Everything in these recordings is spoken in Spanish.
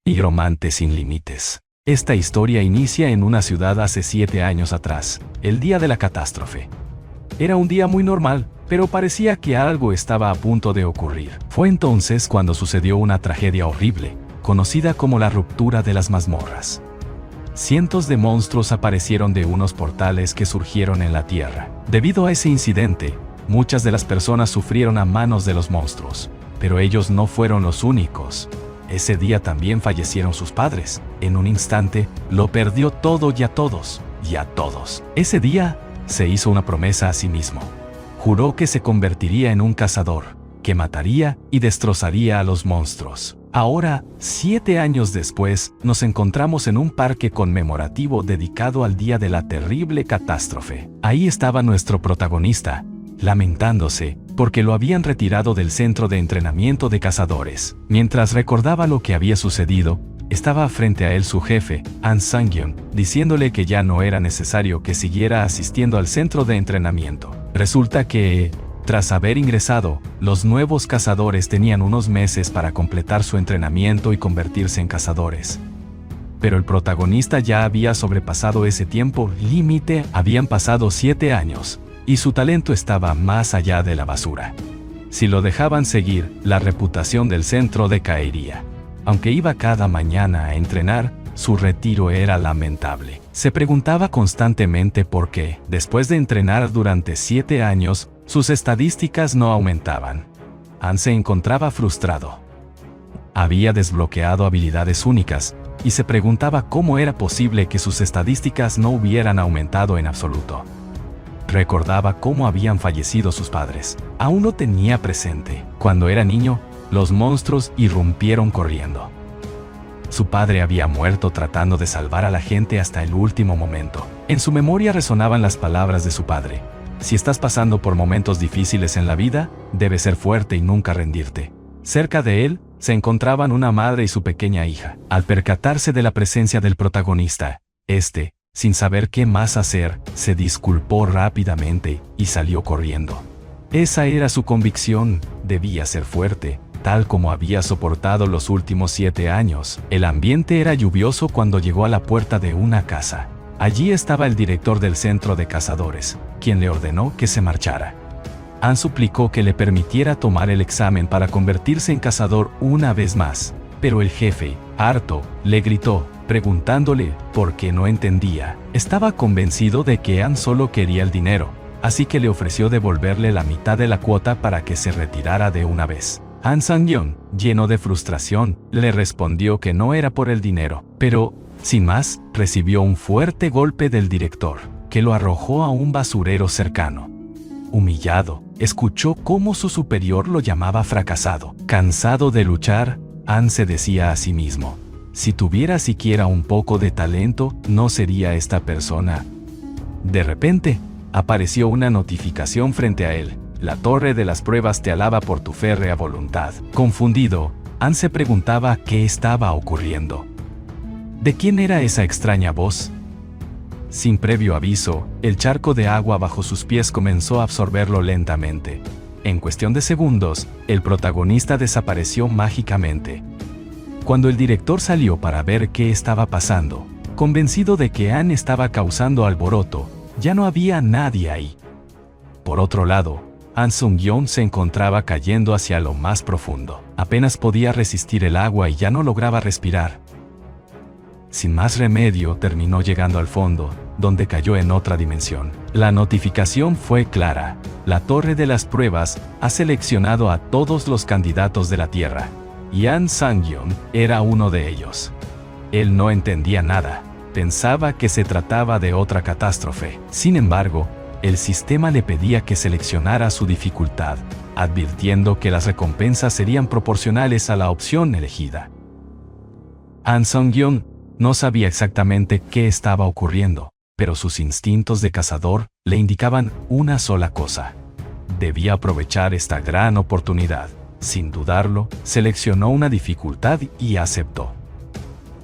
Nigromante sin límites. Esta historia inicia en una ciudad hace 7 años atrás, el día de la catástrofe. Era un día muy normal, pero parecía que algo estaba a punto de ocurrir. Fue entonces cuando sucedió una tragedia horrible, conocida como la ruptura de las mazmorras. Cientos de monstruos aparecieron de unos portales que surgieron en la tierra. Debido a ese incidente, muchas de las personas sufrieron a manos de los monstruos, pero ellos no fueron los únicos. Ese día también fallecieron sus padres. En un instante, lo perdió todo y a todos. Ese día, se hizo una promesa a sí mismo. Juró que se convertiría en un cazador, que mataría y destrozaría a los monstruos. Ahora, 7 años después, nos encontramos en un parque conmemorativo dedicado al día de la terrible catástrofe. Ahí estaba nuestro protagonista, lamentándose, porque lo habían retirado del centro de entrenamiento de cazadores. Mientras recordaba lo que había sucedido, estaba frente a él su jefe, An Sang-yeon, diciéndole que ya no era necesario que siguiera asistiendo al centro de entrenamiento. Resulta que, tras haber ingresado, los nuevos cazadores tenían unos meses para completar su entrenamiento y convertirse en cazadores. Pero el protagonista ya había sobrepasado ese tiempo límite, habían pasado 7 años. Y su talento estaba más allá de la basura. Si lo dejaban seguir, la reputación del centro decaería. Aunque iba cada mañana a entrenar, su retiro era lamentable. Se preguntaba constantemente por qué, después de entrenar durante 7 años, sus estadísticas no aumentaban. An se encontraba frustrado. Había desbloqueado habilidades únicas, y se preguntaba cómo era posible que sus estadísticas no hubieran aumentado en absoluto. Recordaba cómo habían fallecido sus padres. Aún lo tenía presente. Cuando era niño, los monstruos irrumpieron corriendo. Su padre había muerto tratando de salvar a la gente hasta el último momento. En su memoria resonaban las palabras de su padre. Si estás pasando por momentos difíciles en la vida, debes ser fuerte y nunca rendirte. Cerca de él, se encontraban una madre y su pequeña hija. Al percatarse de la presencia del protagonista, sin saber qué más hacer, se disculpó rápidamente y salió corriendo. Esa era su convicción, debía ser fuerte, tal como había soportado los últimos 7 años. El ambiente era lluvioso cuando llegó a la puerta de una casa. Allí estaba el director del centro de cazadores, quien le ordenó que se marchara. An suplicó que le permitiera tomar el examen para convertirse en cazador una vez más, pero el jefe, harto, le gritó, preguntándole por qué no entendía. Estaba convencido de que An solo quería el dinero, así que le ofreció devolverle la mitad de la cuota para que se retirara de una vez. An Sang-yeon, lleno de frustración, le respondió que no era por el dinero, pero, sin más, recibió un fuerte golpe del director, que lo arrojó a un basurero cercano. Humillado, escuchó cómo su superior lo llamaba fracasado. Cansado de luchar, An se decía a sí mismo: si tuviera siquiera un poco de talento, no sería esta persona. De repente, apareció una notificación frente a él. La torre de las pruebas te alaba por tu férrea voluntad. Confundido, An se preguntaba qué estaba ocurriendo. ¿De quién era esa extraña voz? Sin previo aviso, el charco de agua bajo sus pies comenzó a absorberlo lentamente. En cuestión de segundos, el protagonista desapareció mágicamente. Cuando el director salió para ver qué estaba pasando, convencido de que An estaba causando alboroto, ya no había nadie ahí. Por otro lado, An Sang-yeon se encontraba cayendo hacia lo más profundo. Apenas podía resistir el agua y ya no lograba respirar. Sin más remedio, terminó llegando al fondo, donde cayó en otra dimensión. La notificación fue clara. La torre de las pruebas ha seleccionado a todos los candidatos de la Tierra. Y An Sang-yeon era uno de ellos. Él no entendía nada. Pensaba que se trataba de otra catástrofe. Sin embargo, el sistema le pedía que seleccionara su dificultad, advirtiendo que las recompensas serían proporcionales a la opción elegida. An Sang-yeon no sabía exactamente qué estaba ocurriendo, pero sus instintos de cazador le indicaban una sola cosa: debía aprovechar esta gran oportunidad. Sin dudarlo, seleccionó una dificultad y aceptó.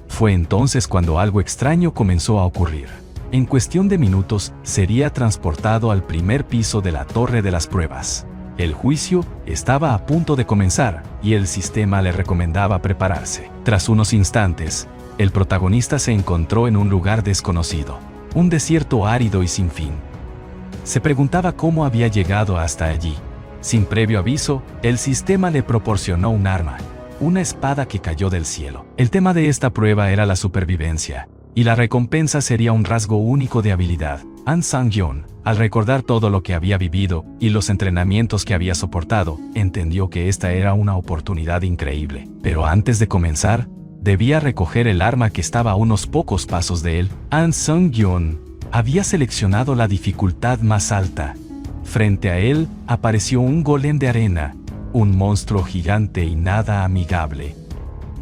Fue entonces cuando algo extraño comenzó a ocurrir. En cuestión de minutos, sería transportado al primer piso de la torre de las pruebas. El juicio estaba a punto de comenzar y el sistema le recomendaba prepararse. Tras unos instantes, el protagonista se encontró en un lugar desconocido, un desierto árido y sin fin. Se preguntaba cómo había llegado hasta allí. Sin previo aviso, el sistema le proporcionó un arma, una espada que cayó del cielo. El tema de esta prueba era la supervivencia, y la recompensa sería un rasgo único de habilidad. An Sang-yeon, al recordar todo lo que había vivido y los entrenamientos que había soportado, entendió que esta era una oportunidad increíble. Pero antes de comenzar, debía recoger el arma que estaba a unos pocos pasos de él. An Sang-yeon había seleccionado la dificultad más alta. Frente a él apareció un golem de arena, un monstruo gigante y nada amigable.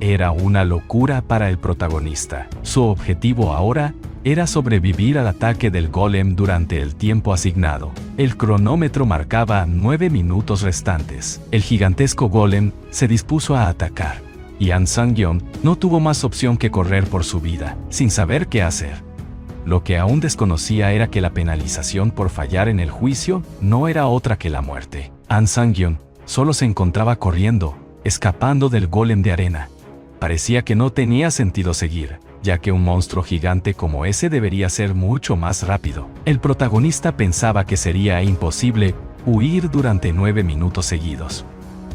Era una locura para el protagonista. Su objetivo ahora era sobrevivir al ataque del golem durante el tiempo asignado. El cronómetro marcaba 9 minutos restantes. El gigantesco golem se dispuso a atacar, y An Sang-yeon no tuvo más opción que correr por su vida, sin saber qué hacer. Lo que aún desconocía era que la penalización por fallar en el juicio no era otra que la muerte. An Sang-yeon solo se encontraba corriendo, escapando del golem de arena. Parecía que no tenía sentido seguir, ya que un monstruo gigante como ese debería ser mucho más rápido. El protagonista pensaba que sería imposible huir durante 9 minutos seguidos.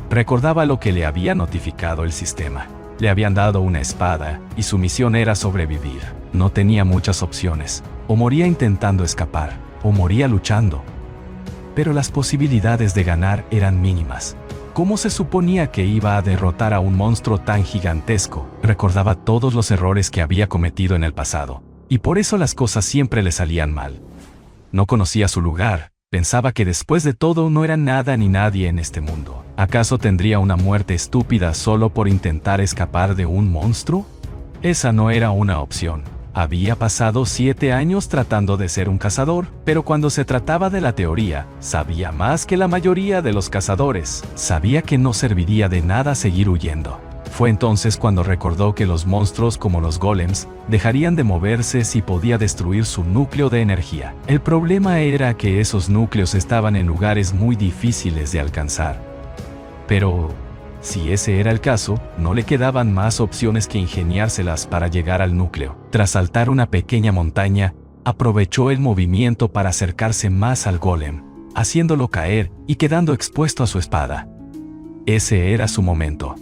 Recordaba lo que le había notificado el sistema. Le habían dado una espada, y su misión era sobrevivir. No tenía muchas opciones. O moría intentando escapar, o moría luchando. Pero las posibilidades de ganar eran mínimas. ¿Cómo se suponía que iba a derrotar a un monstruo tan gigantesco? Recordaba todos los errores que había cometido en el pasado, y por eso las cosas siempre le salían mal. No conocía su lugar, pensaba que después de todo no era nada ni nadie en este mundo. ¿Acaso tendría una muerte estúpida solo por intentar escapar de un monstruo? Esa no era una opción. Había pasado 7 años tratando de ser un cazador, pero cuando se trataba de la teoría, sabía más que la mayoría de los cazadores. Sabía que no serviría de nada seguir huyendo. Fue entonces cuando recordó que los monstruos como los golems dejarían de moverse si podía destruir su núcleo de energía. El problema era que esos núcleos estaban en lugares muy difíciles de alcanzar. Pero si ese era el caso, no le quedaban más opciones que ingeniárselas para llegar al núcleo. Tras saltar una pequeña montaña, aprovechó el movimiento para acercarse más al golem, haciéndolo caer y quedando expuesto a su espada. Ese era su momento.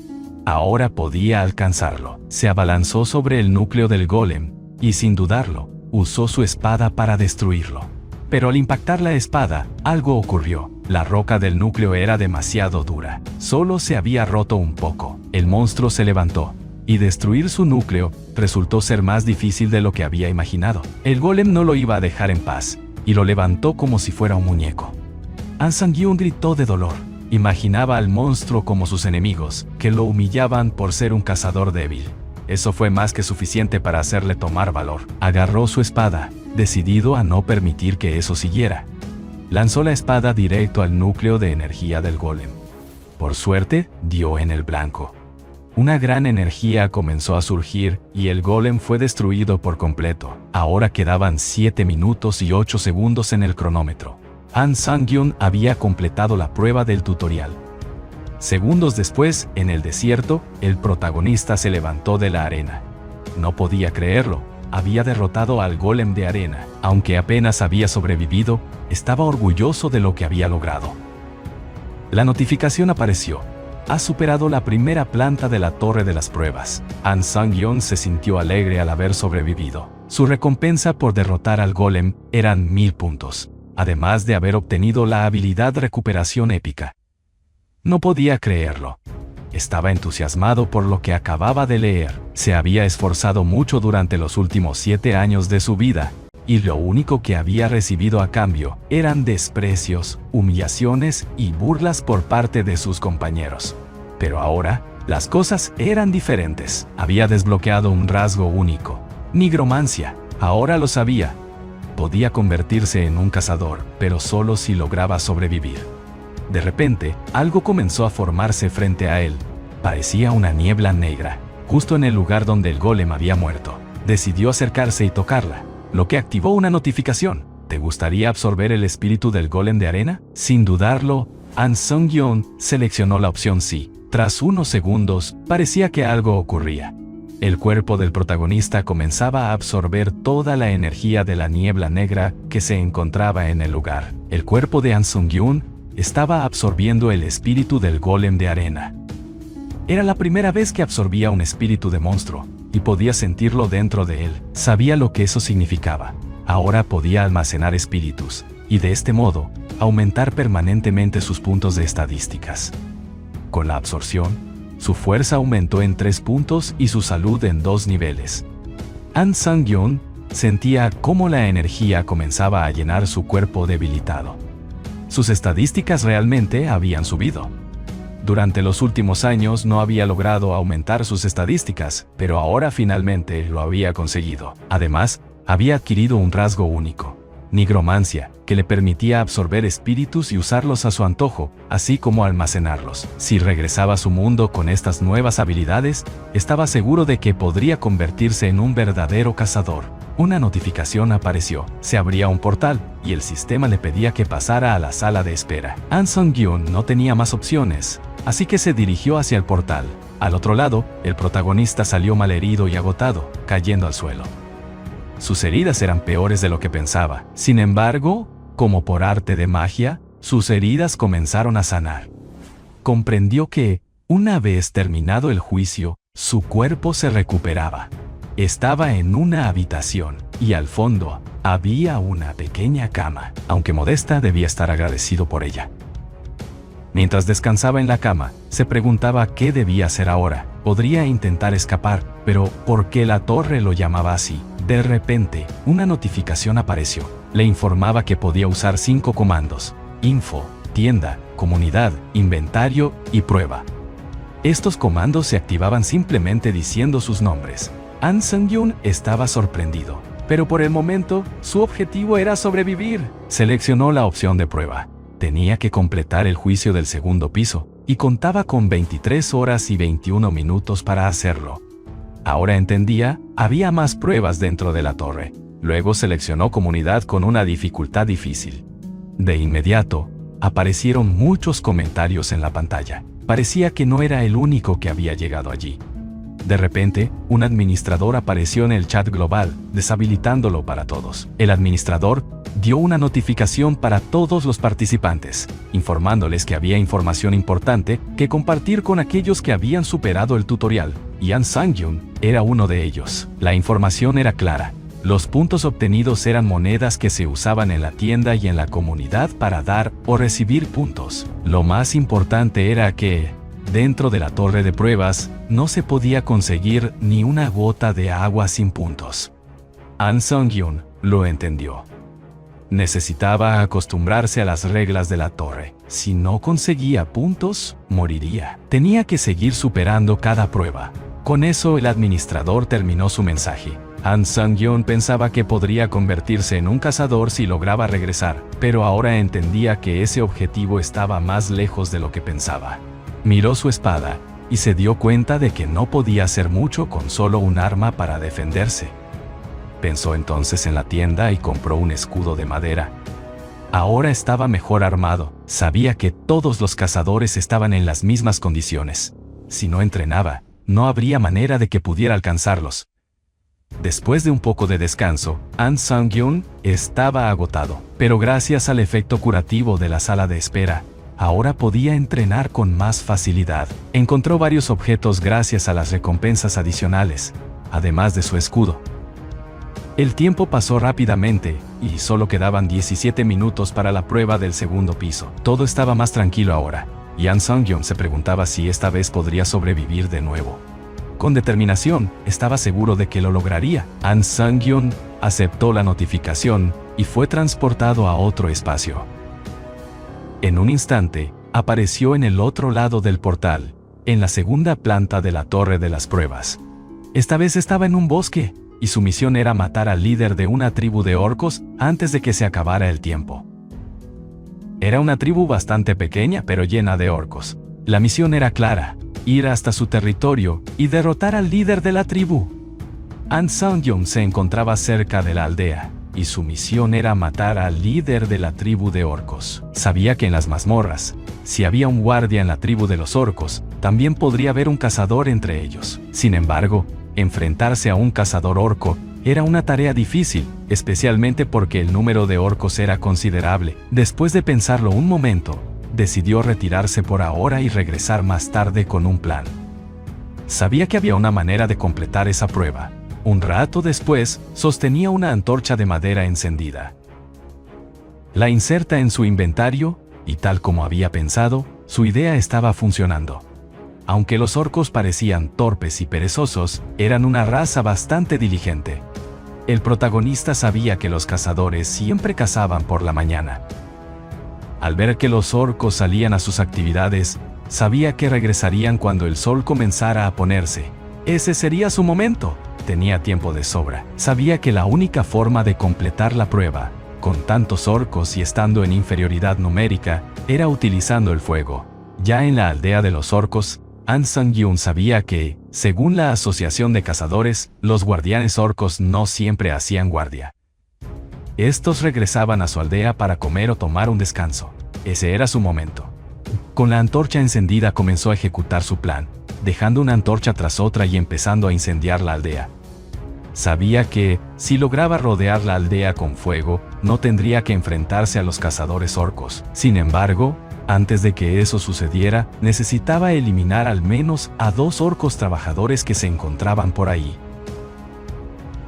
Ahora podía alcanzarlo. Se abalanzó sobre el núcleo del golem y, sin dudarlo, usó su espada para destruirlo. Pero al impactar la espada, algo ocurrió. La roca del núcleo era demasiado dura. Solo se había roto un poco. El monstruo se levantó, y destruir su núcleo resultó ser más difícil de lo que había imaginado. El golem no lo iba a dejar en paz, y lo levantó como si fuera un muñeco. An Sang-yeon gritó de dolor. Imaginaba al monstruo como sus enemigos, que lo humillaban por ser un cazador débil. Eso fue más que suficiente para hacerle tomar valor. Agarró su espada, decidido a no permitir que eso siguiera. Lanzó la espada directo al núcleo de energía del golem. Por suerte, dio en el blanco. Una gran energía comenzó a surgir y el golem fue destruido por completo. Ahora quedaban 7 minutos y 8 segundos en el cronómetro. An Sang-yeon había completado la prueba del tutorial. Segundos después, en el desierto, el protagonista se levantó de la arena. No podía creerlo. Había derrotado al golem de arena. Aunque apenas había sobrevivido, estaba orgulloso de lo que había logrado. La notificación apareció. Ha superado la primera planta de la torre de las pruebas. An Sang-yeon se sintió alegre al haber sobrevivido. Su recompensa por derrotar al golem eran 1000 puntos, además de haber obtenido la habilidad recuperación épica. No podía creerlo. Estaba entusiasmado por lo que acababa de leer. Se había esforzado mucho durante los últimos 7 años de su vida, y lo único que había recibido a cambio eran desprecios, humillaciones y burlas por parte de sus compañeros. Pero ahora, las cosas eran diferentes. Había desbloqueado un rasgo único: nigromancia. Ahora lo sabía. Podía convertirse en un cazador, pero solo si lograba sobrevivir. De repente, algo comenzó a formarse frente a él. Parecía una niebla negra, justo en el lugar donde el golem había muerto. Decidió acercarse y tocarla, lo que activó una notificación. ¿Te gustaría absorber el espíritu del golem de arena? Sin dudarlo, An Sung-yeon seleccionó la opción sí. Tras unos segundos, parecía que algo ocurría. El cuerpo del protagonista comenzaba a absorber toda la energía de la niebla negra que se encontraba en el lugar. El cuerpo de An Sung-yeon estaba absorbiendo el espíritu del golem de arena. Era la primera vez que absorbía un espíritu de monstruo, y podía sentirlo dentro de él. Sabía lo que eso significaba. Ahora podía almacenar espíritus, y de este modo, aumentar permanentemente sus puntos de estadísticas. Con la absorción, su fuerza aumentó en 3 puntos y su salud en 2 niveles. An Sung-yeon sentía cómo la energía comenzaba a llenar su cuerpo debilitado. Sus estadísticas realmente habían subido. Durante los últimos años no había logrado aumentar sus estadísticas, pero ahora finalmente lo había conseguido. Además, había adquirido un rasgo único: nigromancia, que le permitía absorber espíritus y usarlos a su antojo, así como almacenarlos. Si regresaba a su mundo con estas nuevas habilidades, estaba seguro de que podría convertirse en un verdadero cazador. Una notificación apareció, se abría un portal, y el sistema le pedía que pasara a la sala de espera. An Sung-yeon no tenía más opciones, así que se dirigió hacia el portal. Al otro lado, el protagonista salió malherido y agotado, cayendo al suelo. Sus heridas eran peores de lo que pensaba. Sin embargo, como por arte de magia, sus heridas comenzaron a sanar. Comprendió que, una vez terminado el juicio, su cuerpo se recuperaba. Estaba en una habitación, y al fondo, había una pequeña cama. Aunque modesta, debía estar agradecido por ella. Mientras descansaba en la cama, se preguntaba qué debía hacer ahora. Podría intentar escapar, pero ¿por qué la torre lo llamaba así? De repente, una notificación apareció. Le informaba que podía usar 5 comandos: info, tienda, comunidad, inventario y prueba. Estos comandos se activaban simplemente diciendo sus nombres. An Sung-yeon estaba sorprendido, pero por el momento, su objetivo era sobrevivir. Seleccionó la opción de prueba. Tenía que completar el juicio del segundo piso, y contaba con 23 horas y 21 minutos para hacerlo. Ahora entendía, había más pruebas dentro de la torre. Luego seleccionó comunidad con una dificultad difícil. De inmediato, aparecieron muchos comentarios en la pantalla. Parecía que no era el único que había llegado allí. De repente, un administrador apareció en el chat global, deshabilitándolo para todos. El administrador dio una notificación para todos los participantes, informándoles que había información importante que compartir con aquellos que habían superado el tutorial, y An Sung-yeon era uno de ellos. La información era clara. Los puntos obtenidos eran monedas que se usaban en la tienda y en la comunidad para dar o recibir puntos. Lo más importante era que, dentro de la torre de pruebas, no se podía conseguir ni una gota de agua sin puntos. An Sung-yeon lo entendió. Necesitaba acostumbrarse a las reglas de la torre. Si no conseguía puntos, moriría. Tenía que seguir superando cada prueba. Con eso el administrador terminó su mensaje. An Sung-yeon pensaba que podría convertirse en un cazador si lograba regresar, pero ahora entendía que ese objetivo estaba más lejos de lo que pensaba. Miró su espada, y se dio cuenta de que no podía hacer mucho con solo un arma para defenderse. Pensó entonces en la tienda y compró un escudo de madera. Ahora estaba mejor armado, sabía que todos los cazadores estaban en las mismas condiciones. Si no entrenaba, no habría manera de que pudiera alcanzarlos. Después de un poco de descanso, An Sung-yeon estaba agotado, pero gracias al efecto curativo de la sala de espera, ahora podía entrenar con más facilidad. Encontró varios objetos gracias a las recompensas adicionales, además de su escudo. El tiempo pasó rápidamente, y solo quedaban 17 minutos para la prueba del segundo piso. Todo estaba más tranquilo ahora, y An Sung-yeon se preguntaba si esta vez podría sobrevivir de nuevo. Con determinación, estaba seguro de que lo lograría. An Sung-yeon aceptó la notificación y fue transportado a otro espacio. En un instante, apareció en el otro lado del portal, en la segunda planta de la torre de las pruebas. Esta vez estaba en un bosque, y su misión era matar al líder de una tribu de orcos antes de que se acabara el tiempo. Era una tribu bastante pequeña pero llena de orcos. La misión era clara: ir hasta su territorio y derrotar al líder de la tribu. An Sung-yeon se encontraba cerca de la aldea, y su misión era matar al líder de la tribu de orcos. Sabía que en las mazmorras, si había un guardia en la tribu de los orcos, también podría haber un cazador entre ellos. Sin embargo, enfrentarse a un cazador orco era una tarea difícil, especialmente porque el número de orcos era considerable. Después de pensarlo un momento, decidió retirarse por ahora y regresar más tarde con un plan. Sabía que había una manera de completar esa prueba. Un rato después, sostenía una antorcha de madera encendida. La inserta en su inventario, y tal como había pensado, su idea estaba funcionando. Aunque los orcos parecían torpes y perezosos, eran una raza bastante diligente. El protagonista sabía que los cazadores siempre cazaban por la mañana. Al ver que los orcos salían a sus actividades, sabía que regresarían cuando el sol comenzara a ponerse. Ese sería su momento. Tenía tiempo de sobra. Sabía que la única forma de completar la prueba, con tantos orcos y estando en inferioridad numérica, era utilizando el fuego. Ya en la aldea de los orcos, An Sang-yun sabía que, según la Asociación de Cazadores, los guardianes orcos no siempre hacían guardia. Estos regresaban a su aldea para comer o tomar un descanso. Ese era su momento. Con la antorcha encendida comenzó a ejecutar su plan, dejando una antorcha tras otra y empezando a incendiar la aldea. Sabía que, si lograba rodear la aldea con fuego, no tendría que enfrentarse a los cazadores orcos. Sin embargo, antes de que eso sucediera, necesitaba eliminar al menos a 2 orcos trabajadores que se encontraban por ahí.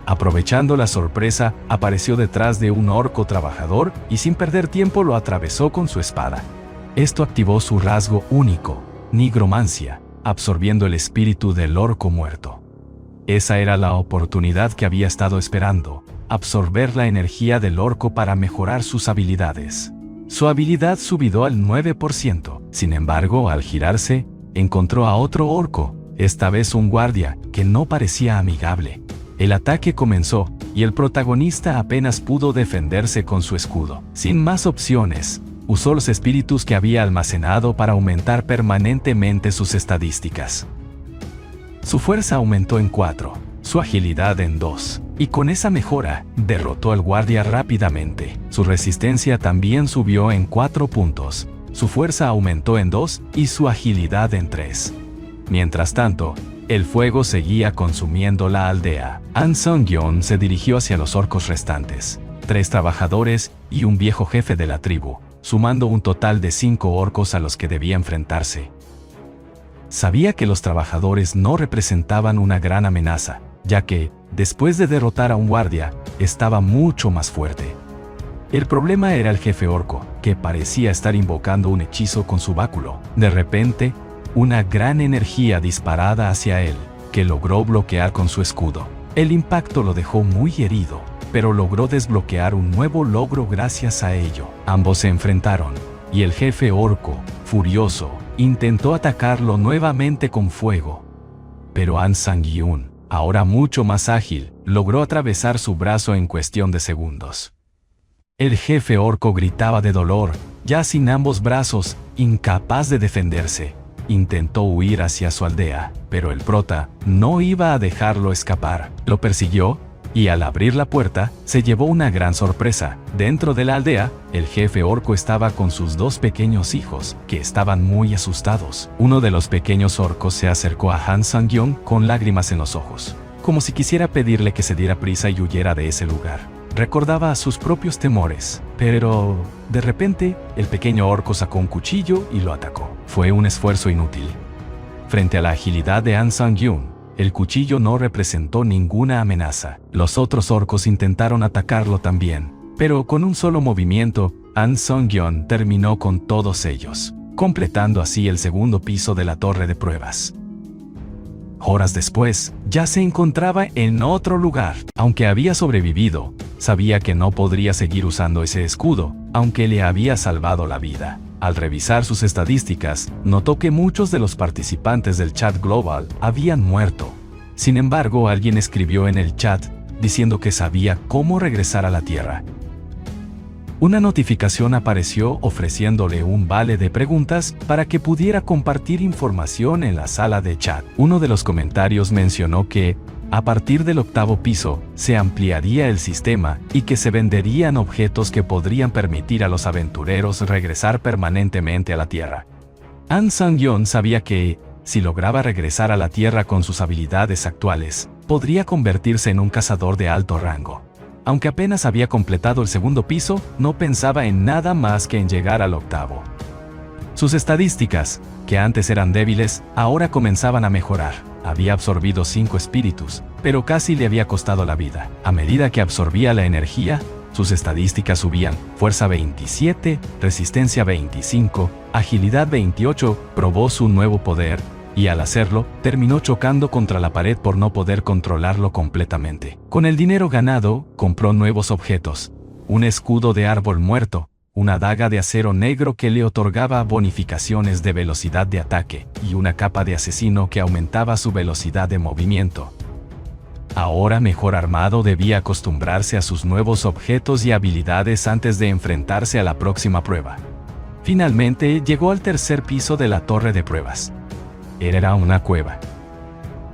Aprovechando la sorpresa, apareció detrás de un orco trabajador y sin perder tiempo lo atravesó con su espada. Esto activó su rasgo único, nigromancia, absorbiendo el espíritu del orco muerto. Esa era la oportunidad que había estado esperando, absorber la energía del orco para mejorar sus habilidades. Su habilidad subió al 9%. Sin embargo, al girarse, encontró a otro orco, esta vez un guardia, que no parecía amigable. El ataque comenzó, y el protagonista apenas pudo defenderse con su escudo. Sin más opciones, usó los espíritus que había almacenado para aumentar permanentemente sus estadísticas. Su fuerza aumentó en 4, su agilidad en 2, y con esa mejora, derrotó al guardia rápidamente. Su resistencia también subió en 4 puntos, su fuerza aumentó en 2 y su agilidad en 3. Mientras tanto, el fuego seguía consumiendo la aldea. An Sang-yun se dirigió hacia los orcos restantes, 3 trabajadores y un viejo jefe de la tribu, sumando un total de 5 orcos a los que debía enfrentarse. Sabía que los trabajadores no representaban una gran amenaza, ya que, después de derrotar a un guardia, estaba mucho más fuerte. El problema era el jefe orco, que parecía estar invocando un hechizo con su báculo. De repente, una gran energía disparada hacia él, que logró bloquear con su escudo. El impacto lo dejó muy herido, pero logró desbloquear un nuevo logro gracias a ello. Ambos se enfrentaron, y el jefe orco, furioso, intentó atacarlo nuevamente con fuego. Pero An Sang-yun, ahora mucho más ágil, logró atravesar su brazo en cuestión de segundos. El jefe orco gritaba de dolor, ya sin ambos brazos, incapaz de defenderse. Intentó huir hacia su aldea, pero el prota no iba a dejarlo escapar. Lo persiguió, y al abrir la puerta, se llevó una gran sorpresa. Dentro de la aldea, el jefe orco estaba con sus 2 pequeños hijos, que estaban muy asustados. Uno de los pequeños orcos se acercó a Han Sang-yun con lágrimas en los ojos, como si quisiera pedirle que se diera prisa y huyera de ese lugar. Recordaba sus propios temores, pero de repente, el pequeño orco sacó un cuchillo y lo atacó. Fue un esfuerzo inútil. Frente a la agilidad de An Sang-yun, el cuchillo no representó ninguna amenaza. Los otros orcos intentaron atacarlo también, pero con un solo movimiento, An Sang-yun terminó con todos ellos, completando así el segundo piso de la torre de pruebas. Horas después, ya se encontraba en otro lugar. Aunque había sobrevivido, sabía que no podría seguir usando ese escudo, aunque le había salvado la vida. Al revisar sus estadísticas, notó que muchos de los participantes del chat global habían muerto. Sin embargo, alguien escribió en el chat diciendo que sabía cómo regresar a la Tierra. Una notificación apareció ofreciéndole un vale de preguntas para que pudiera compartir información en la sala de chat. Uno de los comentarios mencionó que A partir del 8º piso, se ampliaría el sistema y que se venderían objetos que podrían permitir a los aventureros regresar permanentemente a la Tierra. An Sang-yeon sabía que, si lograba regresar a la Tierra con sus habilidades actuales, podría convertirse en un cazador de alto rango. Aunque apenas había completado el 2º piso, no pensaba en nada más que en llegar al 8º. Sus estadísticas, que antes eran débiles, ahora comenzaban a mejorar. Había absorbido 5 espíritus, pero casi le había costado la vida. A medida que absorbía la energía, sus estadísticas subían: fuerza 27, resistencia 25, agilidad 28, probó su nuevo poder, y al hacerlo, terminó chocando contra la pared por no poder controlarlo completamente. Con el dinero ganado, compró nuevos objetos: un escudo de árbol muerto, una daga de acero negro que le otorgaba bonificaciones de velocidad de ataque, y una capa de asesino que aumentaba su velocidad de movimiento. Ahora mejor armado, debía acostumbrarse a sus nuevos objetos y habilidades antes de enfrentarse a la próxima prueba. Finalmente llegó al 3er piso de la torre de pruebas. Era una cueva.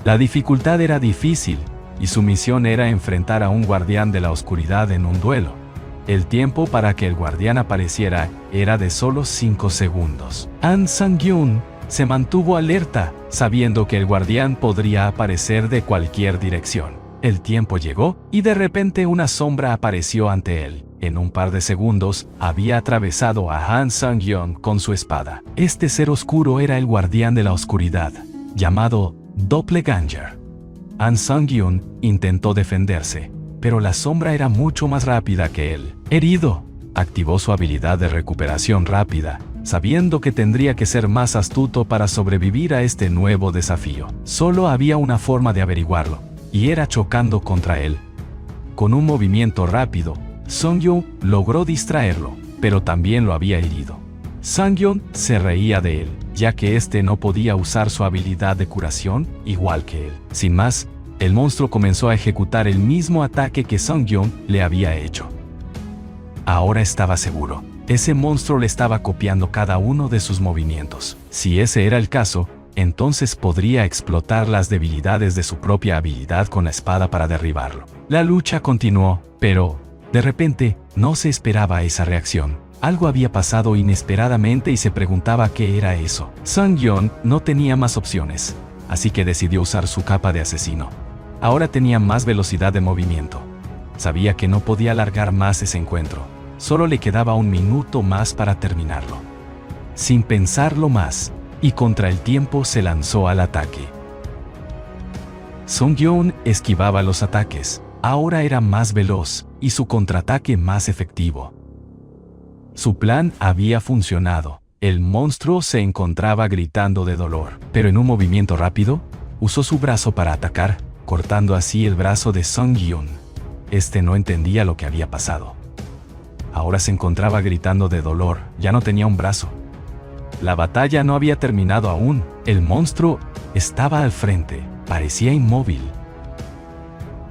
La dificultad era difícil, y su misión era enfrentar a un guardián de la oscuridad en un duelo. El tiempo para que el guardián apareciera era de solo 5 segundos. An Sang-yeon se mantuvo alerta, sabiendo que el guardián podría aparecer de cualquier dirección. El tiempo llegó, y de repente una sombra apareció ante él. En un par de segundos, había atravesado a Han Sang-yeon con su espada. Este ser oscuro era el guardián de la oscuridad, llamado Doppelganger. Han Sang-yeon intentó defenderse, pero la sombra era mucho más rápida que él. Herido, activó su habilidad de recuperación rápida, sabiendo que tendría que ser más astuto para sobrevivir a este nuevo desafío. Solo había una forma de averiguarlo, y era chocando contra él. Con un movimiento rápido, Song-yeon logró distraerlo, pero también lo había herido. Sang-yeon se reía de él, ya que este no podía usar su habilidad de curación, igual que él. Sin más, el monstruo comenzó a ejecutar el mismo ataque que Sang-yeon le había hecho. Ahora estaba seguro. Ese monstruo le estaba copiando cada uno de sus movimientos. Si ese era el caso, entonces podría explotar las debilidades de su propia habilidad con la espada para derribarlo. La lucha continuó, pero, de repente, no se esperaba esa reacción. Algo había pasado inesperadamente y se preguntaba qué era eso. Sang-yeon no tenía más opciones, así que decidió usar su capa de asesino. Ahora tenía más velocidad de movimiento. Sabía que no podía alargar más ese encuentro. Solo le quedaba 1 minuto más para terminarlo. Sin pensarlo más, y contra el tiempo se lanzó al ataque. Sang-yeon esquivaba los ataques. Ahora era más veloz, y su contraataque más efectivo. Su plan había funcionado. El monstruo se encontraba gritando de dolor, pero en un movimiento rápido, usó su brazo para atacar, cortando así el brazo de Sang-yeon. Este no entendía lo que había pasado. Ahora se encontraba gritando de dolor, ya no tenía un brazo. La batalla no había terminado aún. El monstruo estaba al frente, parecía inmóvil.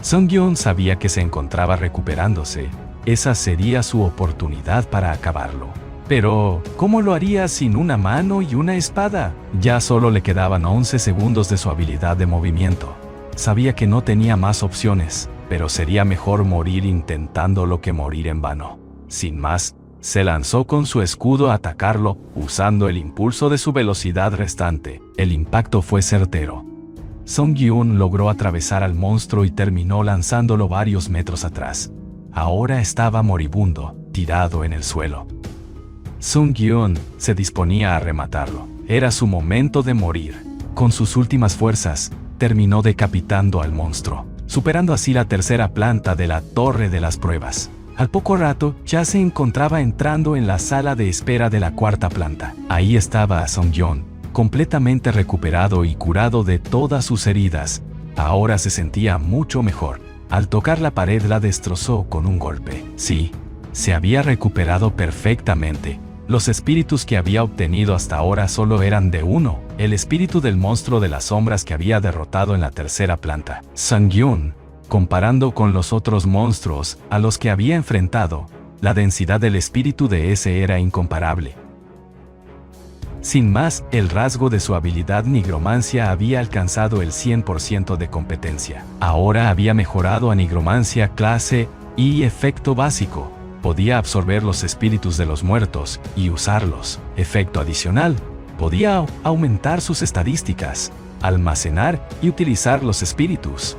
Sang-yeon sabía que se encontraba recuperándose. Esa sería su oportunidad para acabarlo. Pero, ¿cómo lo haría sin una mano y una espada? Ya solo le quedaban 11 segundos de su habilidad de movimiento. Sabía que no tenía más opciones, pero sería mejor morir intentándolo que morir en vano. Sin más, se lanzó con su escudo a atacarlo, usando el impulso de su velocidad restante. El impacto fue certero. Sang-yeon logró atravesar al monstruo y terminó lanzándolo varios metros atrás. Ahora estaba moribundo, tirado en el suelo. Sang-yeon se disponía a rematarlo. Era su momento de morir. Con sus últimas fuerzas, terminó decapitando al monstruo, superando así la 3ª planta de la torre de las pruebas. Al poco rato, ya se encontraba entrando en la sala de espera de la 4ª planta. Ahí estaba Sang-yeon, completamente recuperado y curado de todas sus heridas. Ahora se sentía mucho mejor. Al tocar la pared la destrozó con un golpe. Sí, se había recuperado perfectamente. Los espíritus que había obtenido hasta ahora solo eran de uno, el espíritu del monstruo de las sombras que había derrotado en la 3ª planta. Sang-yeon, comparando con los otros monstruos a los que había enfrentado, la densidad del espíritu de ese era incomparable. Sin más, el rasgo de su habilidad nigromancia había alcanzado el 100% de competencia. Ahora había mejorado a nigromancia clase y efecto básico. Podía absorber los espíritus de los muertos y usarlos. Efecto adicional. Podía aumentar sus estadísticas, almacenar y utilizar los espíritus.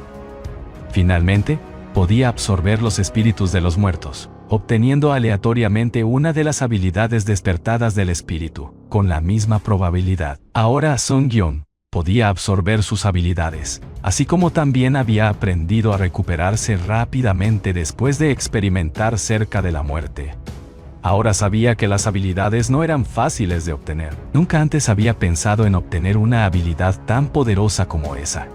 Finalmente, podía absorber los espíritus de los muertos, obteniendo aleatoriamente una de las habilidades despertadas del espíritu, con la misma probabilidad. Ahora Sung-Yun podía absorber sus habilidades, así como también había aprendido a recuperarse rápidamente después de experimentar cerca de la muerte. Ahora sabía que las habilidades no eran fáciles de obtener. Nunca antes había pensado en obtener una habilidad tan poderosa como esa.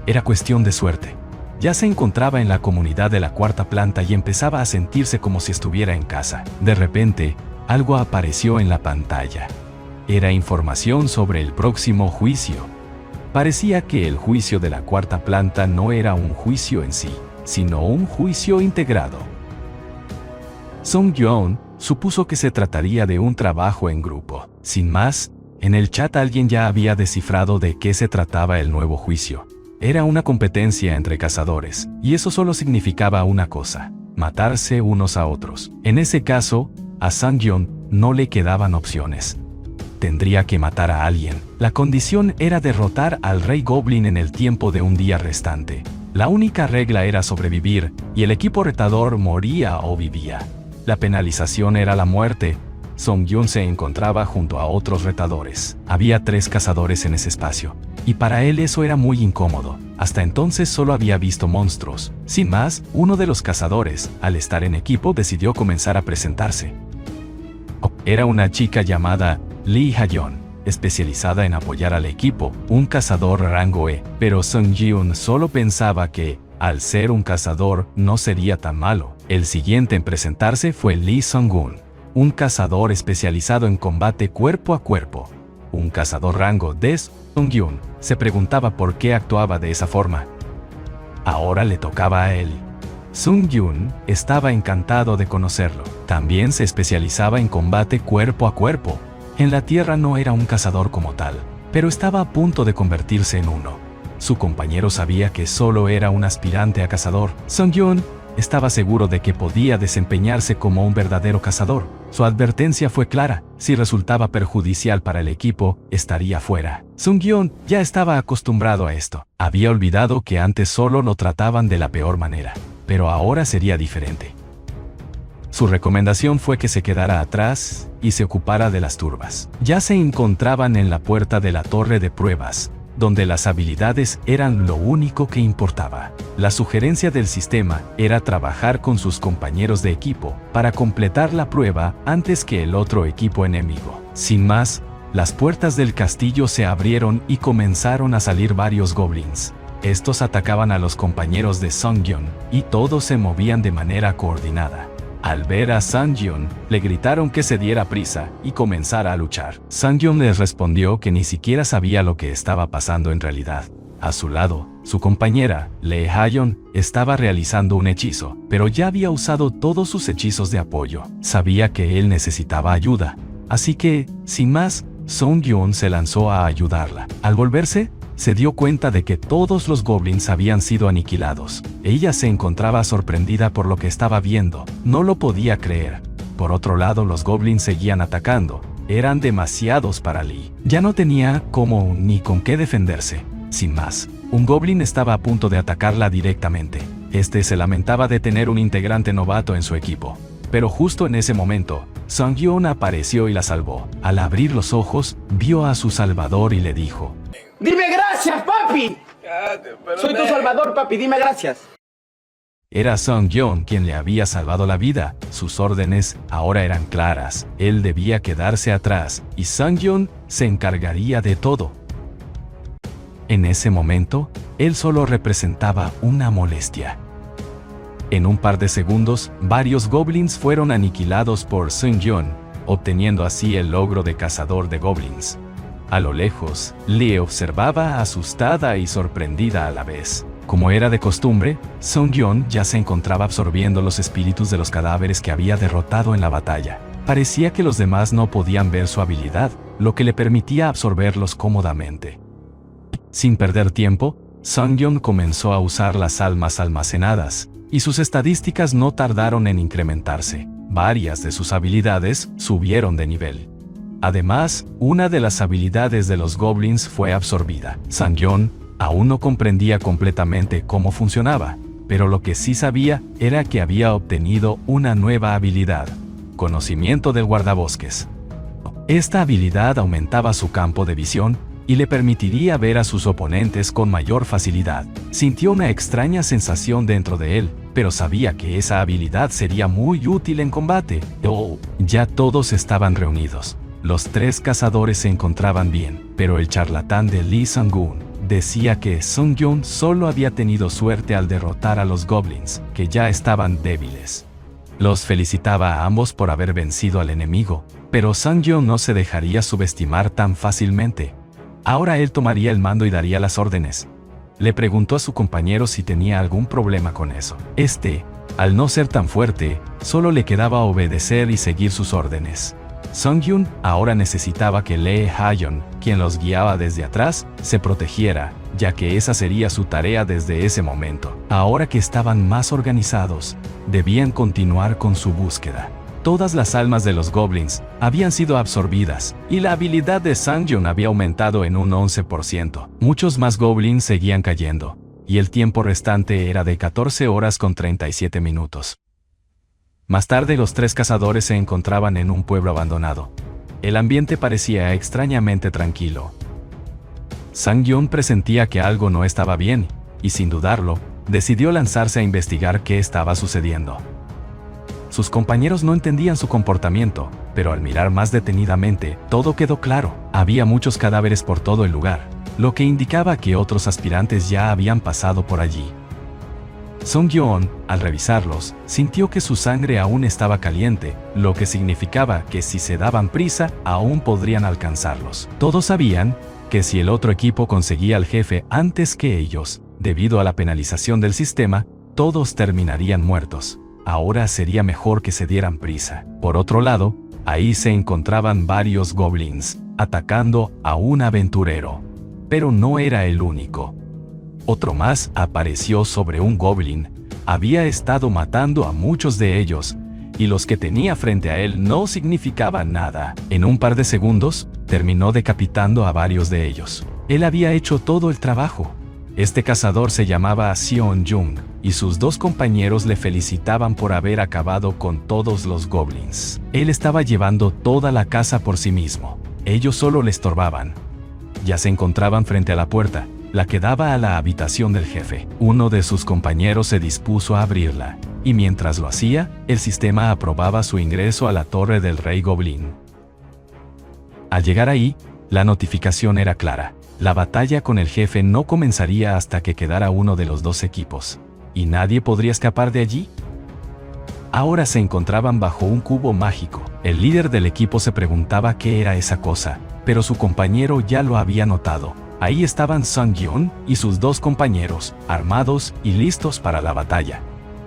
Era cuestión de suerte. Ya se encontraba en la comunidad de la cuarta planta y empezaba a sentirse como si estuviera en casa. De repente, algo apareció en la pantalla. Era información sobre el próximo juicio. Parecía que el juicio de la cuarta planta no era un juicio en sí, sino un juicio integrado. Sung-Yun supuso que se trataría de un trabajo en grupo. Sin más, en el chat alguien ya había descifrado de qué se trataba el nuevo juicio. Era una competencia entre cazadores, y eso solo significaba una cosa: matarse unos a otros. En ese caso, a Sung-Yun no le quedaban opciones. Tendría que matar a alguien. La condición era derrotar al Rey Goblin en el tiempo de un día restante. La única regla era sobrevivir, y el equipo retador moría o vivía. La penalización era la muerte. Sung-Yun se encontraba junto a otros retadores. Había 3 cazadores en ese espacio, y para él eso era muy incómodo. Hasta entonces solo había visto monstruos. Sin más, uno de los cazadores, al estar en equipo, decidió comenzar a presentarse. Era una chica llamada Lee Ha-yeon, especializada en apoyar al equipo, un cazador rango E, pero Sung-Yun solo pensaba que, al ser un cazador, no sería tan malo. El siguiente en presentarse fue Lee Sung-gun, un cazador especializado en combate cuerpo a cuerpo. Un cazador rango D. Sung-Yun se preguntaba por qué actuaba de esa forma. Ahora le tocaba a él. Sung-Yun estaba encantado de conocerlo. También se especializaba en combate cuerpo a cuerpo. En la tierra no era un cazador como tal, pero estaba a punto de convertirse en uno. Su compañero sabía que solo era un aspirante a cazador. Sung-Yun estaba seguro de que podía desempeñarse como un verdadero cazador. Su advertencia fue clara: si resultaba perjudicial para el equipo, estaría fuera. Sung-Yun ya estaba acostumbrado a esto. Había olvidado que antes solo lo trataban de la peor manera, pero ahora sería diferente. Su recomendación fue que se quedara atrás y se ocupara de las turbas. Ya se encontraban en la puerta de la torre de pruebas, donde las habilidades eran lo único que importaba. La sugerencia del sistema era trabajar con sus compañeros de equipo para completar la prueba antes que el otro equipo enemigo. Sin más, las puertas del castillo se abrieron y comenzaron a salir varios goblins. Estos atacaban a los compañeros de Sung-Yun y todos se movían de manera coordinada. Al ver a Sung-Yun, le gritaron que se diera prisa y comenzara a luchar. Sung-Yun les respondió que ni siquiera sabía lo que estaba pasando en realidad. A su lado, su compañera, Lee Ha-yeon, estaba realizando un hechizo, pero ya había usado todos sus hechizos de apoyo. Sabía que él necesitaba ayuda, así que, sin más, Sung-Yun se lanzó a ayudarla. Al volverse, se dio cuenta de que todos los goblins habían sido aniquilados. Ella se encontraba sorprendida por lo que estaba viendo. No lo podía creer. Por otro lado, los goblins seguían atacando. Eran demasiados para Lee. Ya no tenía cómo ni con qué defenderse. Sin más, un goblin estaba a punto de atacarla directamente. Este se lamentaba de tener un integrante novato en su equipo. Pero justo en ese momento, Sung-Yun apareció y la salvó. Al abrir los ojos, vio a su salvador y le dijo: ¡Dime gracias, papi! Soy tu salvador, papi, dime gracias. Era Sung-Yun quien le había salvado la vida. Sus órdenes ahora eran claras. Él debía quedarse atrás y Sung-Yun se encargaría de todo. En ese momento, él solo representaba una molestia. En un par de segundos, varios goblins fueron aniquilados por Sung-Yun, obteniendo así el logro de cazador de goblins. A lo lejos, Lee observaba asustada y sorprendida a la vez. Como era de costumbre, Sung-Yun ya se encontraba absorbiendo los espíritus de los cadáveres que había derrotado en la batalla. Parecía que los demás no podían ver su habilidad, lo que le permitía absorberlos cómodamente. Sin perder tiempo, Sung-Yeon comenzó a usar las almas almacenadas, y sus estadísticas no tardaron en incrementarse. Varias de sus habilidades subieron de nivel. Además, una de las habilidades de los goblins fue absorbida. Sung-Yeon aún no comprendía completamente cómo funcionaba, pero lo que sí sabía era que había obtenido una nueva habilidad: conocimiento del guardabosques. Esta habilidad aumentaba su campo de visión y le permitiría ver a sus oponentes con mayor facilidad. Sintió una extraña sensación dentro de él, pero sabía que esa habilidad sería muy útil en combate. Ya todos estaban reunidos. Los 3 cazadores se encontraban bien, pero el charlatán de Lee Sang-gun decía que Sung-Yeon solo había tenido suerte al derrotar a los goblins, que ya estaban débiles. Los felicitaba a ambos por haber vencido al enemigo, pero Sung-Yeon no se dejaría subestimar tan fácilmente. Ahora él tomaría el mando y daría las órdenes. Le preguntó a su compañero si tenía algún problema con eso. Al no ser tan fuerte, solo le quedaba obedecer y seguir sus órdenes. Sung-Yeon ahora necesitaba que Lee Ha-yeon, quien los guiaba desde atrás, se protegiera, ya que esa sería su tarea desde ese momento. Ahora que estaban más organizados, debían continuar con su búsqueda. Todas las almas de los goblins habían sido absorbidas, y la habilidad de Sung-Yeon había aumentado en un 11%. Muchos más goblins seguían cayendo, y el tiempo restante era de 14 horas con 37 minutos. Más tarde los 3 cazadores se encontraban en un pueblo abandonado. El ambiente parecía extrañamente tranquilo. Sung-Yeon presentía que algo no estaba bien, y sin dudarlo, decidió lanzarse a investigar qué estaba sucediendo. Sus compañeros no entendían su comportamiento, pero al mirar más detenidamente, todo quedó claro. Había muchos cadáveres por todo el lugar, lo que indicaba que otros aspirantes ya habían pasado por allí. Sung-Yeon, al revisarlos, sintió que su sangre aún estaba caliente, lo que significaba que si se daban prisa, aún podrían alcanzarlos. Todos sabían que si el otro equipo conseguía al jefe antes que ellos, debido a la penalización del sistema, todos terminarían muertos. Ahora sería mejor que se dieran prisa. Por otro lado, ahí se encontraban varios goblins, atacando a un aventurero. Pero no era el único. Otro más apareció sobre un goblin. Había estado matando a muchos de ellos, y los que tenía frente a él no significaban nada. En un par de segundos, terminó decapitando a varios de ellos. Él había hecho todo el trabajo. Este cazador se llamaba Seon-jung, y sus 2 compañeros le felicitaban por haber acabado con todos los goblins. Él estaba llevando toda la casa por sí mismo. Ellos solo le estorbaban. Ya se encontraban frente a la puerta, la que daba a la habitación del jefe. Uno de sus compañeros se dispuso a abrirla, y mientras lo hacía, el sistema aprobaba su ingreso a la torre del rey goblin. Al llegar ahí, la notificación era clara. La batalla con el jefe no comenzaría hasta que quedara uno de los 2 equipos. ¿Y nadie podría escapar de allí? Ahora se encontraban bajo un cubo mágico. El líder del equipo se preguntaba qué era esa cosa, pero su compañero ya lo había notado. Ahí estaban Sung-Yeon y sus 2 compañeros, armados y listos para la batalla.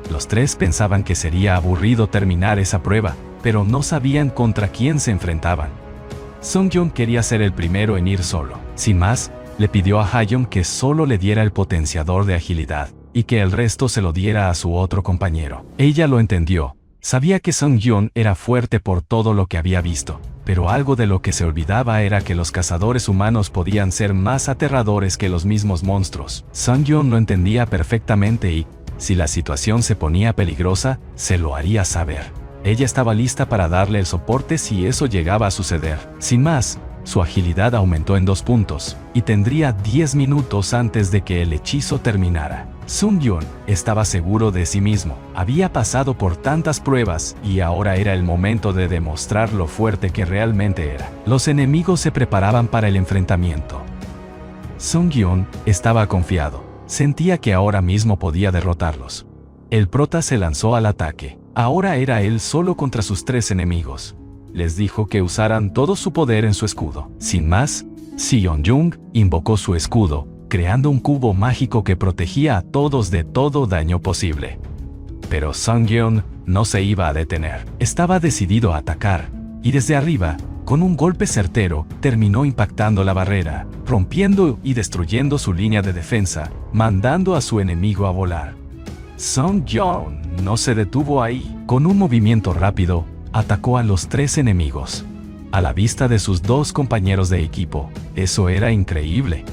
Los 3 pensaban que sería aburrido terminar esa prueba, pero no sabían contra quién se enfrentaban. Sung-Yeon quería ser el primero en ir solo. Sin más, le pidió a Ha-yeon que solo le diera el potenciador de agilidad, y que el resto se lo diera a su otro compañero. Ella lo entendió. Sabía que Sung-Yeon era fuerte por todo lo que había visto, pero algo de lo que se olvidaba era que los cazadores humanos podían ser más aterradores que los mismos monstruos. Sung-Yeon lo entendía perfectamente y, si la situación se ponía peligrosa, se lo haría saber. Ella estaba lista para darle el soporte si eso llegaba a suceder. Sin más, su agilidad aumentó en 2 puntos, y tendría 10 minutos antes de que el hechizo terminara. Sung-Yeon estaba seguro de sí mismo. Había pasado por tantas pruebas, y ahora era el momento de demostrar lo fuerte que realmente era. Los enemigos se preparaban para el enfrentamiento. Sung-Yeon estaba confiado. Sentía que ahora mismo podía derrotarlos. El prota se lanzó al ataque. Ahora era él solo contra sus 3 enemigos. Les dijo que usaran todo su poder en su escudo. Sin más, Seon-jung invocó su escudo, creando un cubo mágico que protegía a todos de todo daño posible. Pero Sung-Yeon no se iba a detener. Estaba decidido a atacar, y desde arriba, Con un golpe certero, terminó impactando la barrera, rompiendo y destruyendo su línea de defensa, mandando a su enemigo a volar. Sung-Yeon no se detuvo ahí. Con un movimiento rápido, atacó a los 3 enemigos. A la vista de sus 2 compañeros de equipo, eso era increíble.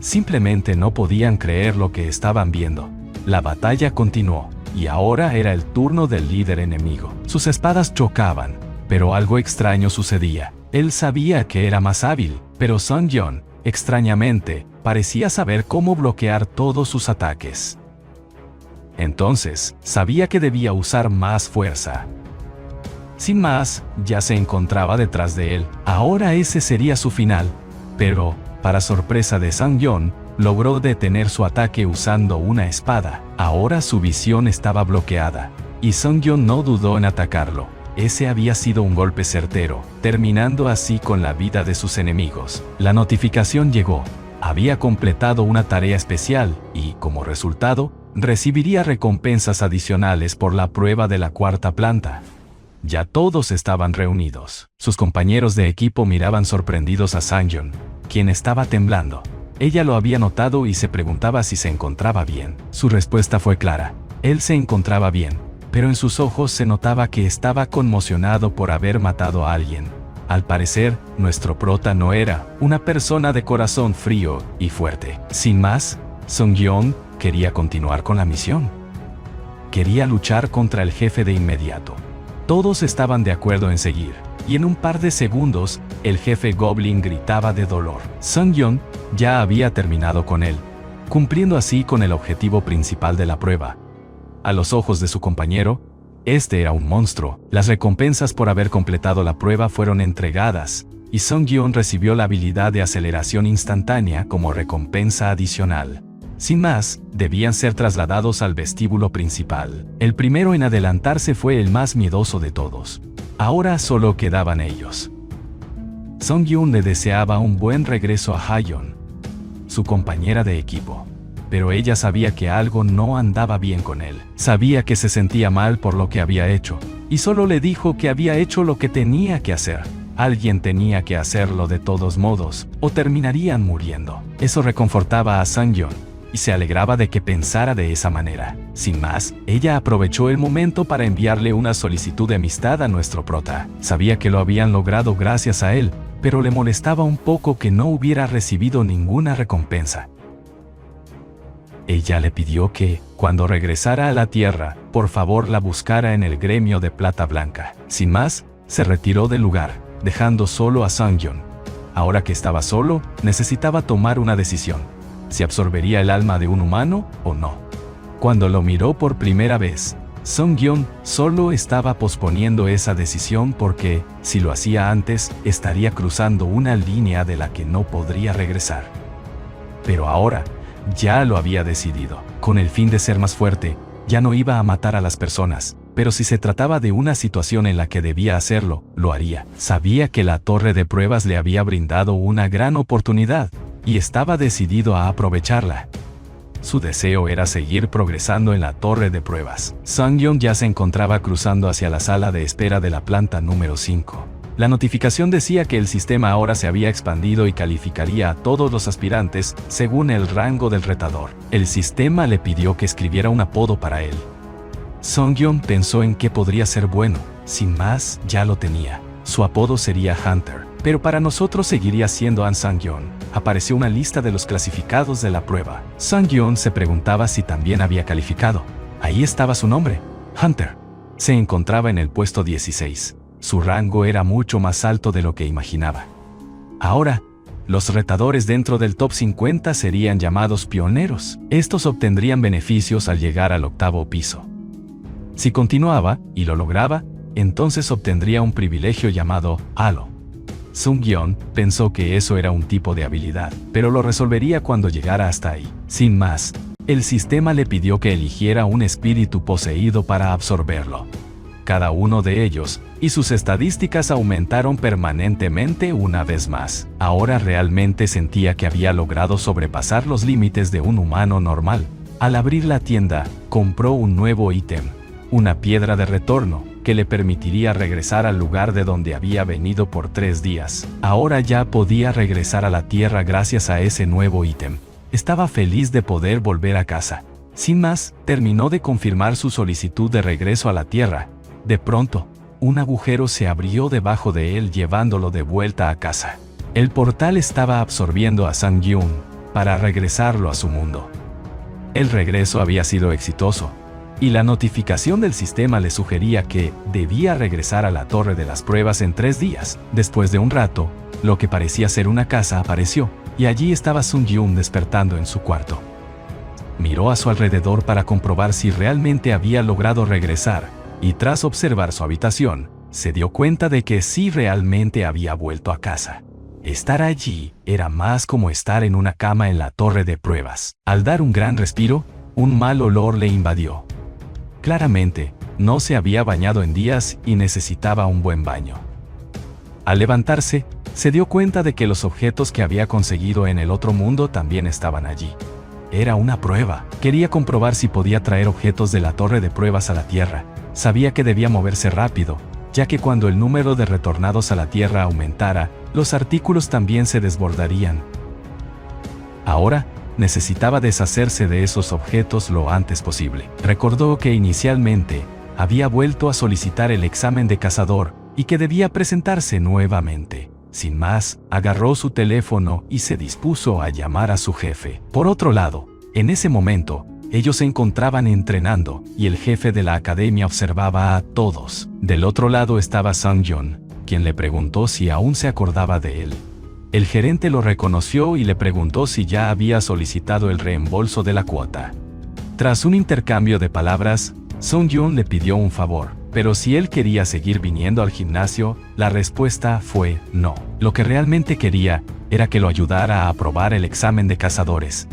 Simplemente no podían creer lo que estaban viendo. La batalla continuó, y ahora era el turno del líder enemigo. Sus espadas chocaban, pero algo extraño sucedía. Él sabía que era más hábil, pero Sung-Yeon, extrañamente, parecía saber cómo bloquear todos sus ataques. Entonces, sabía que debía usar más fuerza. Sin más, ya se encontraba detrás de él. Ahora ese sería su final. Pero, para sorpresa de Sung-Yeon, logró detener su ataque usando una espada. Ahora su visión estaba bloqueada, y Sung-Yeon no dudó en atacarlo. Ese había sido un golpe certero, terminando así con la vida de sus enemigos. La notificación llegó. Había completado una tarea especial y, como resultado, recibiría recompensas adicionales por la prueba de la 4ª planta. Ya todos estaban reunidos. Sus compañeros de equipo miraban sorprendidos a Sung-Yeon, quien estaba temblando. Ella lo había notado y se preguntaba si se encontraba bien. Su respuesta fue clara. Él se encontraba bien, pero en sus ojos se notaba que estaba conmocionado por haber matado a alguien. Al parecer, nuestro prota no era una persona de corazón frío y fuerte. Sin más, Sung-Yeon quería continuar con la misión. Quería luchar contra el jefe de inmediato. Todos estaban de acuerdo en seguir, y en un par de segundos, el jefe Goblin gritaba de dolor. Sung-Yeon ya había terminado con él, cumpliendo así con el objetivo principal de la prueba. A los ojos de su compañero, este era un monstruo. Las recompensas por haber completado la prueba fueron entregadas, y Sung-Yeon recibió la habilidad de aceleración instantánea como recompensa adicional. Sin más, debían ser trasladados al vestíbulo principal. El primero en adelantarse fue el más miedoso de todos. Ahora solo quedaban ellos. Sung-Yeon le deseaba un buen regreso a Ha-Yeon, su compañera de equipo. Pero ella sabía que algo no andaba bien con él. Sabía que se sentía mal por lo que había hecho, y solo le dijo que había hecho lo que tenía que hacer. Alguien tenía que hacerlo de todos modos, o terminarían muriendo. Eso reconfortaba a Sung-Yeon, y se alegraba de que pensara de esa manera. Sin más, ella aprovechó el momento para enviarle una solicitud de amistad a nuestro prota. Sabía que lo habían logrado gracias a él, pero le molestaba un poco que no hubiera recibido ninguna recompensa. Ella le pidió que, cuando regresara a la Tierra, por favor la buscara en el gremio de Plata Blanca. Sin más, se retiró del lugar, dejando solo a Sung-Yeon. Ahora que estaba solo, necesitaba tomar una decisión: si absorbería el alma de un humano o no. Cuando lo miró por primera vez, Sung-Yeon solo estaba posponiendo esa decisión porque, si lo hacía antes, estaría cruzando una línea de la que no podría regresar. Pero ahora, ya lo había decidido. Con el fin de ser más fuerte, ya no iba a matar a las personas, pero si se trataba de una situación en la que debía hacerlo, lo haría. Sabía que la torre de pruebas le había brindado una gran oportunidad, y estaba decidido a aprovecharla. Su deseo era seguir progresando en la torre de pruebas. Sung-Yeon ya se encontraba cruzando hacia la sala de espera de la planta número 5. La notificación decía que el sistema ahora se había expandido y calificaría a todos los aspirantes según el rango del retador. El sistema le pidió que escribiera un apodo para él. Sung-Yeon pensó en qué podría ser bueno. Sin más, ya lo tenía. Su apodo sería Hunter, pero para nosotros seguiría siendo An Sung-Yeon. Apareció una lista de los clasificados de la prueba. Sung-Yeon se preguntaba si también había calificado. Ahí estaba su nombre, Hunter. Se encontraba en el puesto 16. Su rango era mucho más alto de lo que imaginaba. Ahora, los retadores dentro del top 50 serían llamados pioneros. Estos obtendrían beneficios al llegar al 8º piso. Si continuaba, y lo lograba, entonces obtendría un privilegio llamado Halo. Sung-Yeon pensó que eso era un tipo de habilidad, pero lo resolvería cuando llegara hasta ahí. Sin más, el sistema le pidió que eligiera un espíritu poseído para absorberlo. Cada uno de ellos, y sus estadísticas aumentaron permanentemente una vez más. Ahora realmente sentía que había logrado sobrepasar los límites de un humano normal. Al abrir la tienda, compró un nuevo ítem, una piedra de retorno, que le permitiría regresar al lugar de donde había venido por 3 días. Ahora ya podía regresar a la Tierra gracias a ese nuevo ítem. Estaba feliz de poder volver a casa. Sin más, terminó de confirmar su solicitud de regreso a la Tierra. De pronto, un agujero se abrió debajo de él llevándolo de vuelta a casa. El portal estaba absorbiendo a Sang-Gyun para regresarlo a su mundo. El regreso había sido exitoso, y la notificación del sistema le sugería que debía regresar a la torre de las pruebas en 3 días. Después de un rato, lo que parecía ser una casa apareció, y allí estaba Sang-Gyun despertando en su cuarto. Miró a su alrededor para comprobar si realmente había logrado regresar, y tras observar su habitación, se dio cuenta de que sí realmente había vuelto a casa. Estar allí era más como estar en una cama en la torre de pruebas. Al dar un gran respiro, un mal olor le invadió. Claramente, no se había bañado en días y necesitaba un buen baño. Al levantarse, se dio cuenta de que los objetos que había conseguido en el otro mundo también estaban allí. Era una prueba. Quería comprobar si podía traer objetos de la torre de pruebas a la Tierra. Sabía que debía moverse rápido, ya que cuando el número de retornados a la Tierra aumentara, los artículos también se desbordarían. Ahora, necesitaba deshacerse de esos objetos lo antes posible. Recordó que inicialmente había vuelto a solicitar el examen de cazador y que debía presentarse nuevamente. Sin más, agarró su teléfono y se dispuso a llamar a su jefe. Por otro lado, en ese momento, ellos se encontraban entrenando y el jefe de la academia observaba a todos. Del otro lado estaba Sang-Gyun, quien le preguntó si aún se acordaba de él. El gerente lo reconoció y le preguntó si ya había solicitado el reembolso de la cuota. Tras un intercambio de palabras, Sang-Gyun le pidió un favor, pero si él quería seguir viniendo al gimnasio, la respuesta fue no. Lo que realmente quería era que lo ayudara a aprobar el examen de cazadores.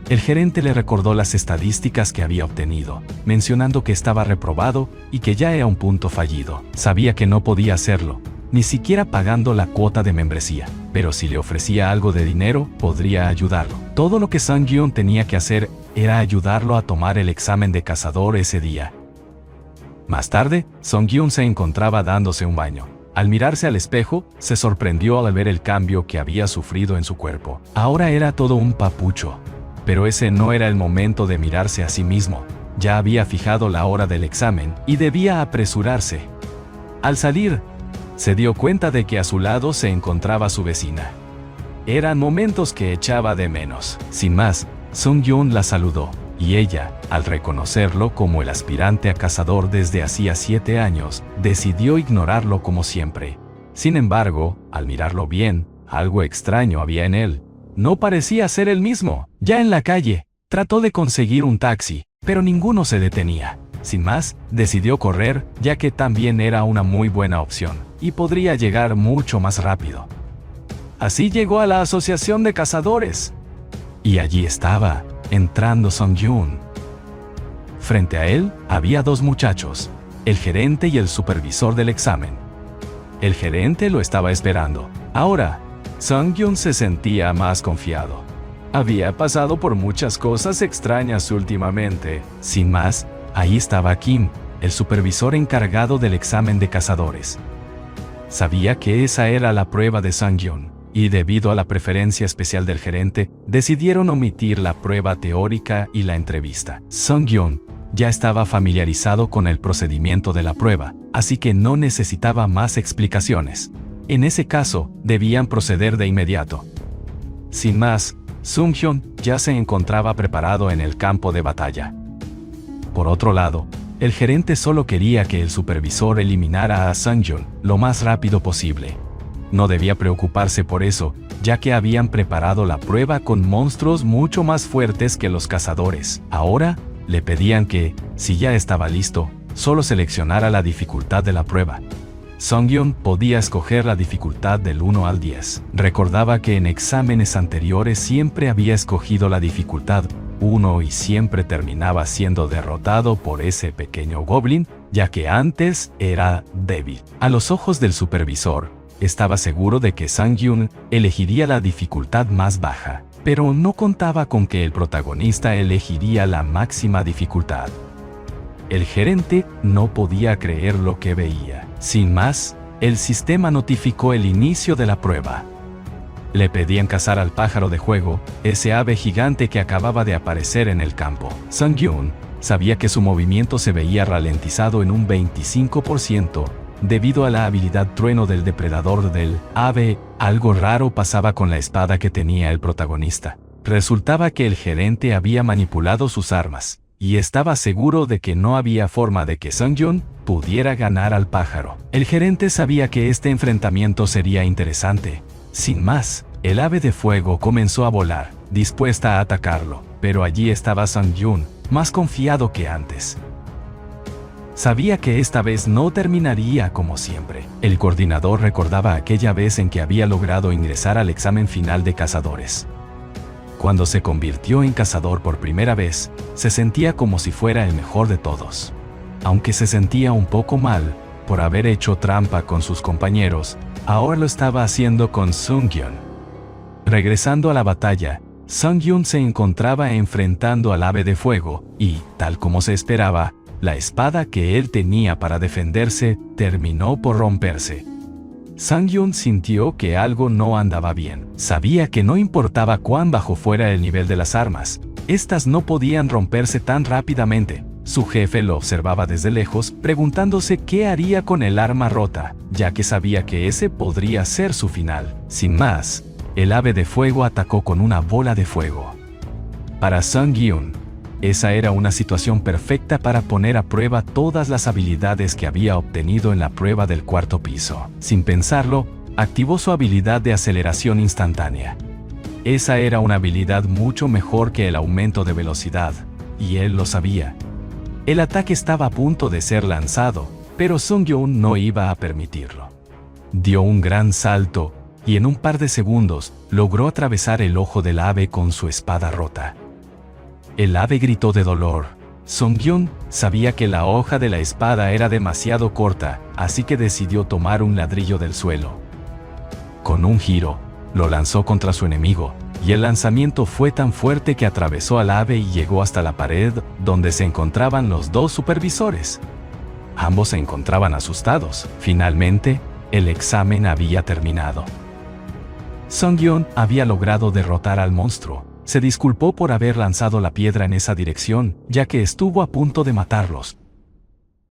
El gerente le recordó las estadísticas que había obtenido, mencionando que estaba reprobado y que ya era un punto fallido. Sabía que no podía hacerlo, ni siquiera pagando la cuota de membresía, pero si le ofrecía algo de dinero, podría ayudarlo. Todo lo que Sang-Gyun tenía que hacer era ayudarlo a tomar el examen de cazador ese día. Más tarde, Sang-Gyun se encontraba dándose un baño. Al mirarse al espejo, se sorprendió al ver el cambio que había sufrido en su cuerpo. Ahora era todo un papucho. Pero ese no era el momento de mirarse a sí mismo. Ya había fijado la hora del examen y debía apresurarse. Al salir, se dio cuenta de que a su lado se encontraba su vecina. Eran momentos que echaba de menos. Sin más, Sang-Gyun la saludó, y ella, al reconocerlo como el aspirante a cazador desde hacía 7 años, decidió ignorarlo como siempre. Sin embargo, al mirarlo bien, algo extraño había en él. No parecía ser el mismo. Ya en la calle, trató de conseguir un taxi, pero ninguno se detenía. Sin más, decidió correr, ya que también era una muy buena opción, y podría llegar mucho más rápido. Así llegó a la asociación de cazadores. Y allí estaba, entrando Sang-Gyun. Frente a él, había 2 muchachos, el gerente y el supervisor del examen. El gerente lo estaba esperando. Ahora, Sang-Gyun se sentía más confiado. Había pasado por muchas cosas extrañas últimamente. Sin más, ahí estaba Kim, el supervisor encargado del examen de cazadores. Sabía que esa era la prueba de Sang-Gyun, y debido a la preferencia especial del gerente, decidieron omitir la prueba teórica y la entrevista. Sang-Gyun ya estaba familiarizado con el procedimiento de la prueba, así que no necesitaba más explicaciones. En ese caso, debían proceder de inmediato. Sin más, Sang-Gyun ya se encontraba preparado en el campo de batalla. Por otro lado, el gerente solo quería que el supervisor eliminara a Sang-Gyun lo más rápido posible. No debía preocuparse por eso, ya que habían preparado la prueba con monstruos mucho más fuertes que los cazadores. Ahora, le pedían que, si ya estaba listo, solo seleccionara la dificultad de la prueba. Sang-Gyun podía escoger la dificultad del 1 al 10. Recordaba que en exámenes anteriores siempre había escogido la dificultad 1 y siempre terminaba siendo derrotado por ese pequeño goblin, ya que antes era débil. A los ojos del supervisor, estaba seguro de que Sang-Gyun elegiría la dificultad más baja, pero no contaba con que el protagonista elegiría la máxima dificultad. El gerente no podía creer lo que veía. Sin más, el sistema notificó el inicio de la prueba. Le pedían cazar al pájaro de fuego, ese ave gigante que acababa de aparecer en el campo. Sung-Yun sabía que su movimiento se veía ralentizado en un 25%, debido a la habilidad trueno del depredador del ave. Algo raro pasaba con la espada que tenía el protagonista. Resultaba que el gerente había manipulado sus armas, y estaba seguro de que no había forma de que Sung-Yun pudiera ganar al pájaro. El gerente sabía que este enfrentamiento sería interesante. Sin más, el ave de fuego comenzó a volar, dispuesta a atacarlo, pero allí estaba Sung-Yun, más confiado que antes. Sabía que esta vez no terminaría como siempre. El coordinador recordaba aquella vez en que había logrado ingresar al examen final de cazadores. Cuando se convirtió en cazador por primera vez, se sentía como si fuera el mejor de todos. Aunque se sentía un poco mal por haber hecho trampa con sus compañeros, ahora lo estaba haciendo con Sung-Yun. Regresando a la batalla, Sung-Yun se encontraba enfrentando al ave de fuego y, tal como se esperaba, la espada que él tenía para defenderse terminó por romperse. Sung-Yun sintió que algo no andaba bien. Sabía que no importaba cuán bajo fuera el nivel de las armas, estas no podían romperse tan rápidamente. Su jefe lo observaba desde lejos, preguntándose qué haría con el arma rota, ya que sabía que ese podría ser su final. Sin más, el ave de fuego atacó con una bola de fuego. Para Sung-Yun, esa era una situación perfecta para poner a prueba todas las habilidades que había obtenido en la prueba del cuarto piso. Sin pensarlo, activó su habilidad de aceleración instantánea. Esa era una habilidad mucho mejor que el aumento de velocidad, y él lo sabía. El ataque estaba a punto de ser lanzado, pero Sung-Yun no iba a permitirlo. Dio un gran salto, y en un par de segundos, logró atravesar el ojo del ave con su espada rota. El ave gritó de dolor. Sung-Yun sabía que la hoja de la espada era demasiado corta, así que decidió tomar un ladrillo del suelo. Con un giro, lo lanzó contra su enemigo, y el lanzamiento fue tan fuerte que atravesó al ave y llegó hasta la pared donde se encontraban los dos supervisores. Ambos se encontraban asustados. Finalmente, el examen había terminado. Sung-Yun había logrado derrotar al monstruo. Se disculpó por haber lanzado la piedra en esa dirección, ya que estuvo a punto de matarlos,